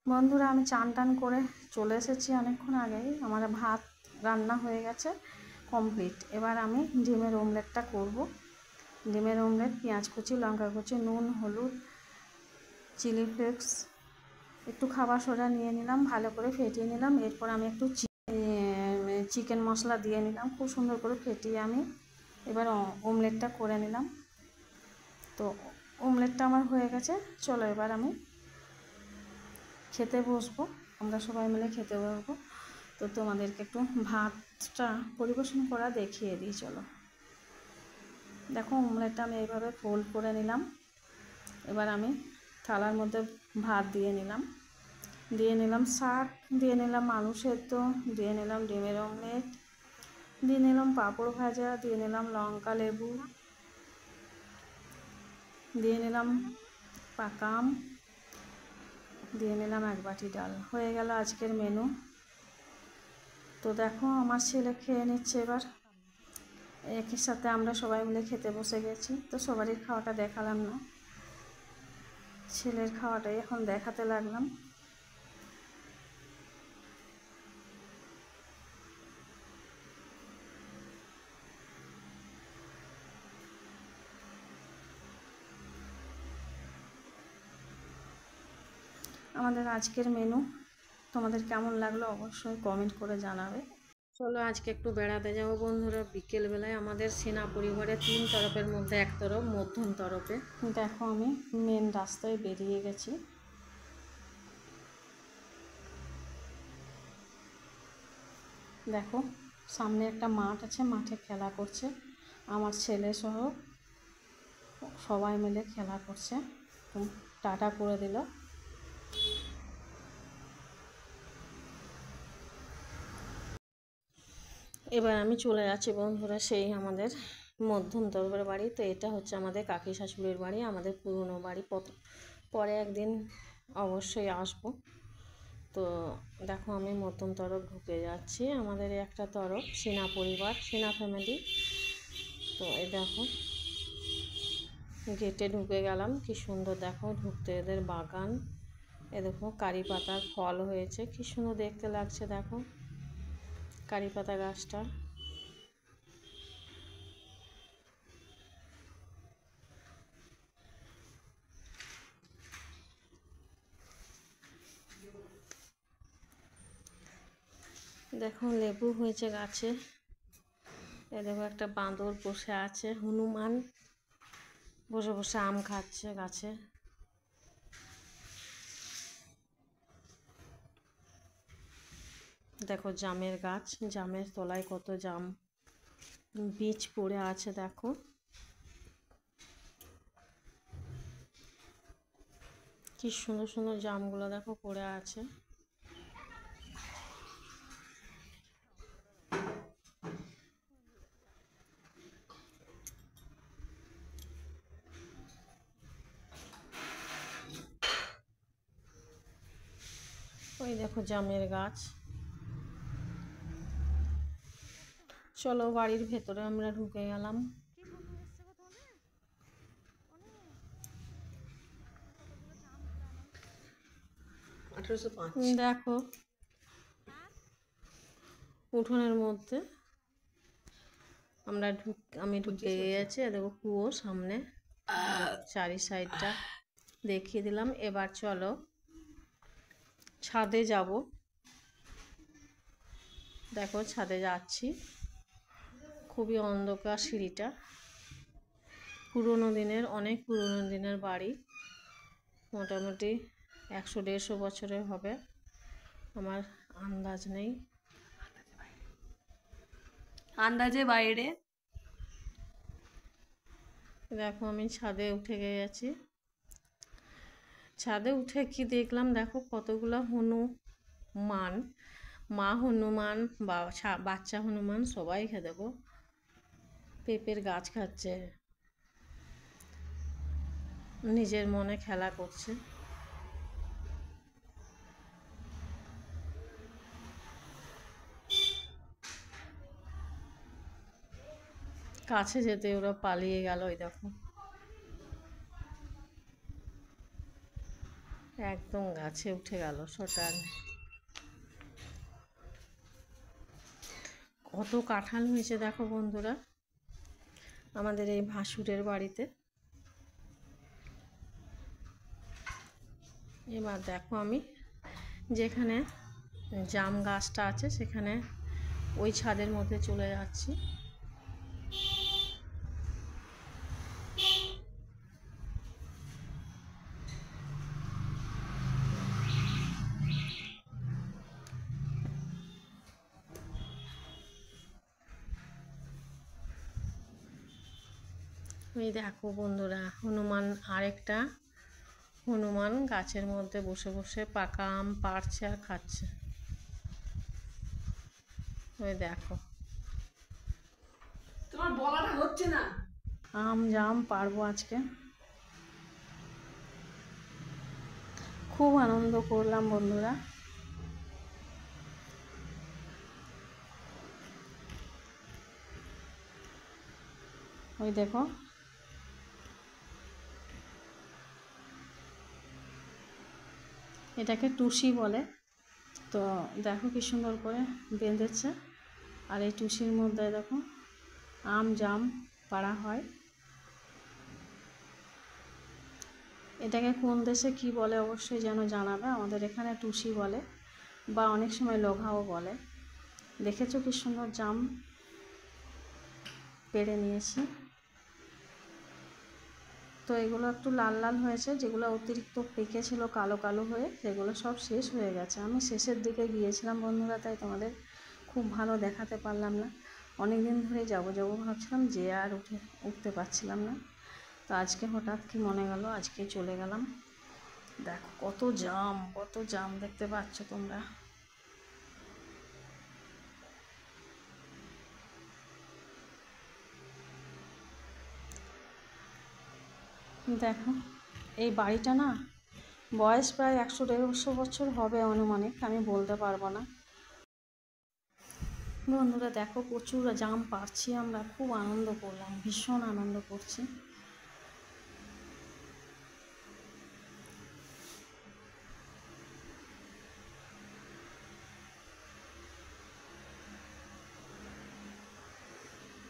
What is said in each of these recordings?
বন্ধুরা, আমি চান টান করে চলে এসেছি অনেকক্ষণ আগেই। আমার ভাত রান্না হয়ে গেছে কমপ্লিট। এবার আমি ডিমের অমলেটটা করব। ডিমের অমলেট, পেঁয়াজ কুচি, লঙ্কা কুচি, নুন, হলুদ, চিলি ফ্লেক্স, একটু খাবার সোডা নিয়ে নিলাম, ভালো করে ফেটিয়ে নিলাম। এরপর আমি একটু চিকেন মশলা দিয়ে নিলাম, খুব সুন্দর করে ফেটিয়ে আমি এবার অমলেটটা করে নিলাম। তো অমলেটটা আমার হয়ে গেছে। চলো এবার আমি খেতে বসবো, আমরা সবাই মিলে খেতে বসবো। তো তোমাদেরকে একটু ভাতটা পরিবেশন করা দেখিয়ে দিই। চলো দেখো, অমলেটটা আমি এইভাবে ফোল্ড করে নিলাম। এবার আমি থালার মধ্যে ভাত দিয়ে নিলাম শাক, দিয়ে নিলাম আলু সেদ্ধ, দিয়ে নিলাম ডিমের অমলেট, দিয়ে নিলাম পাঁপড় ভাজা, দিয়ে নিলাম লঙ্কা লেবু, দিয়ে নিলাম পাকা আম, দিয়ে নিলাম এক বাটি ডাল। হয়ে গেল আজকের মেনু। তো দেখো, আমার ছেলে খেয়ে নিচ্ছে। এবার একই সাথে আমরা সবাই মিলে খেতে বসে গেছি। তো সবারই খাওয়াটা দেখালাম না, ছেলের খাওয়াটাই এখন দেখাতে লাগলাম। আমাদের আজকের মেনু তোমাদের কেমন লাগলো অবশ্যই কমেন্ট করে জানাবে। চলো আজকে একটু বেড়াতে যাবো বন্ধুরা। বিকেলবেলায় আমাদের সেনা পরিবারের 3 তরফের মধ্যে এক তরফ মধ্যম তরফে। দেখো, আমি মেন রাস্তায় বেরিয়ে গেছি। দেখো, সামনে একটা মাঠ আছে, মাঠে খেলা করছে আমার ছেলে সহ সবাই মিলে খেলা করছে। টাটা করে দিল। এবার আমি চলে যাচ্ছি বন্ধুরা সেই আমাদের মধ্যম তরফের বাড়ি। তো এটা হচ্ছে আমাদের কাকি শাশুড়ির বাড়ি, আমাদের পুরনো বাড়ি। পরে একদিন অবশ্যই আসবো। তো দেখো, আমি মধ্যম তরফ ঢুকে যাচ্ছি। আমাদের একটা তরফ সেনা পরিবার, সেনা ফ্যামিলি। তো এই দেখো, গেটে ঢুকে গেলাম। কি সুন্দর দেখো, ঢুকতে এদের বাগান। এ দেখো, কারি পাতার ফল হয়েছে, কি সুন্দর দেখতে লাগছে। দেখো কারি পাতা গাছটা। দেখো লেবু হয়েছে গাছে। এ দেখো, একটা বাঁদর বসে আছে, হনুমান বসে বসে আম খাচ্ছে গাছে। দেখো জামের গাছ, জামের তলায় কত জাম বীজ পড়ে আছে। দেখো কি সুন্দর সুন্দর জামগুলো দেখো পড়ে আছে। ওই দেখো জামের গাছ। চলো বাড়ির ভেতরে আমরা ঢুকে গেলাম। দেখো উঠোনের মধ্যে আমি ঢুকে গিয়েছি। দেখো কুয়ো সামনে, চারি সাইডটা দেখিয়ে দিলাম। এবার চলো ছাদে যাব। দেখো ছাদে যাচ্ছি, খুবই অন্ধকার সিঁড়িটা। অনেক পুরনো দিনের বাড়ি, মোটামুটি 100-150 বছরের হবে, আমার আন্দাজ নেই, আন্দাজে বাইরে। দেখো আমি ছাদে উঠে গেছি। ছাদে উঠে কি দেখলাম, দেখো কতগুলো হনুমান, মা হনুমান, বাচ্চা হনুমান সবাই দেখো পেঁপের গাছ খাচ্ছে, নিজের মনে খেলা করছে। কাছে যেতে ওরা পালিয়ে গেল। ওই দেখো একদম গাছে উঠে গেল শটান। কত কাঁঠাল হয়েছে দেখো বন্ধুরা আমাদের এই ভাসুরের বাড়িতে। এবার দেখো আমি যেখানে জাম গাছটা আছে সেখানে ওই ছাদের মধ্যে চলে যাচ্ছি। এই দেখো বন্ধুরা হনুমান, আরেকটা হনুমান গাছের মধ্যে বসে বসে পাকা আম পাড়ছে আর খাচ্ছে। ওই দেখো, তোমার বলাটা হচ্ছে না। আম জাম পারবো আজকে, খুব আনন্দ করলাম বন্ধুরা। ওই দেখো এটাকে টুসি বলে, তো দেখো কি সুন্দর করে বেঁধেছে। আর এই টুসির মধ্যে দেখো আম জাম পাড়া হয়। এটাকে কোন দেশে কি বলে অবশ্যই যেন জানাবে। আমাদের এখানে টুসি বলে, বা অনেক সময় লঘাও বলে। দেখেছো কি সুন্দর জাম পেড়ে নিয়েছি। তো এগুলো একটু লাল লাল হয়েছে, যেগুলো অতিরিক্ত পেকে ছিল কালো কালো হয়ে সেগুলো সব শেষ হয়ে গেছে। আমি শেষের দিকে গিয়েছিলাম বন্ধুরা, তাই তোমাদের খুব ভালো দেখাতে পারলাম না। অনেক দিন ধরে যাবো ভাবছিলাম, যে আর উঠতে পারছিলাম না। তো আজকে হঠাৎ কি মনে গেল, আজকে চলে গেলাম। দেখো কত জাম দেখতে পাচ্ছ তোমরা। দেখো এই বাড়িটা না বয়স প্রায় 100-150 বছর হবে আনুমানিক, আমি বলতে পারবো না। বন্ধুরা দেখো প্রচুর জাম পাড়ছি, আমরা খুব আনন্দ করলাম, ভীষণ আনন্দ করছি।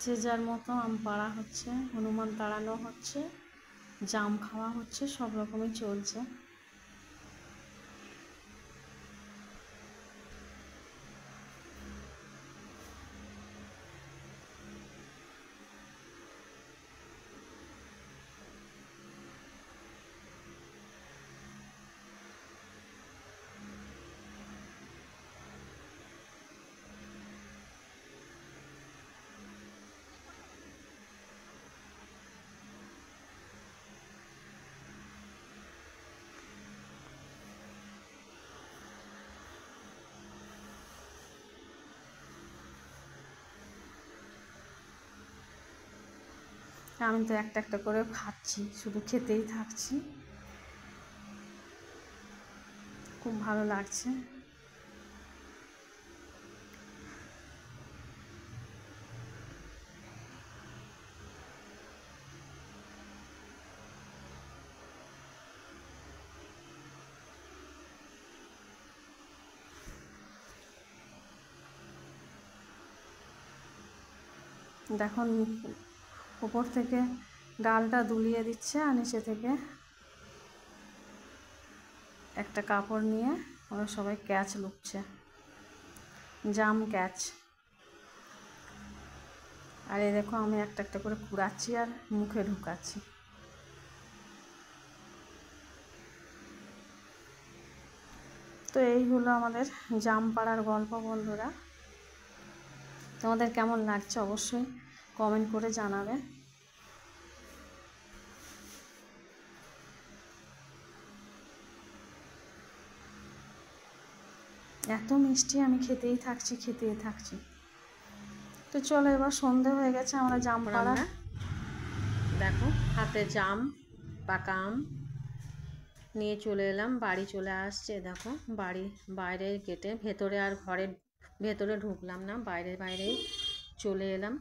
যে যার মতো আম পাড়া হচ্ছে, হনুমান তাড়ানো হচ্ছে, জাম খাওয়া হচ্ছে, সব রকমই চলছে। আমি তো একটা একটা করে খাচ্ছি, শুধু খেতেই থাকছি, খুব ভালো লাগছে। দেখো উপর থেকে ডালটা দুলিয়ে দিচ্ছে, আর নিচে থেকে একটা কাপড় নিয়ে ওরা সবাই ক্যাচ লুকছে, জাম ক্যাচ। আর এই দেখো আমি একটা একটা করে কুড়াচ্ছি আর মুখে ঢুকাচ্ছি। তো এই হলো আমাদের জাম পাড়ার গল্প বন্ধুরা। তোমাদের কেমন লাগছে অবশ্যই কমেন্ট করে জানাবে। এত মিষ্টি, আমি খেতেই থাকছি। তো চলো, এবার সন্ধে হয়ে গেছে, আমরা জাম পাড়া দেখো হাতে জাম পাকা আম নিয়ে চলে এলাম, বাড়ি চলে আসছে। দেখো বাড়ি বাইরের গেটে, ভেতরে আর ঘরের ভেতরে ঢুকলাম না, বাইরেই চলে এলাম।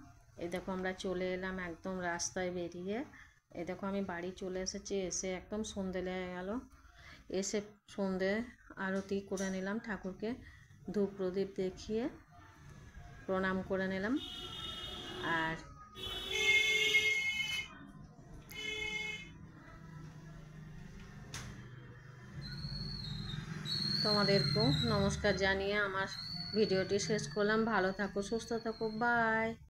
এই দেখো আমরা চলে এলাম একদম রাস্তায় বেরিয়ে। এই দেখো আমি বাড়ি চলে এসেছি, এসে একদম সন্ধে লেগে গেল। এসে সন্ধে আরতি করে নিলাম, ঠাকুরকে ধূপ প্রদীপ দেখিয়ে প্রণাম করে নিলাম। আর তোমাদেরকেও নমস্কার জানিয়ে আমার ভিডিওটি শেষ করলাম। ভালো থাকো, সুস্থ থাকো, বাই।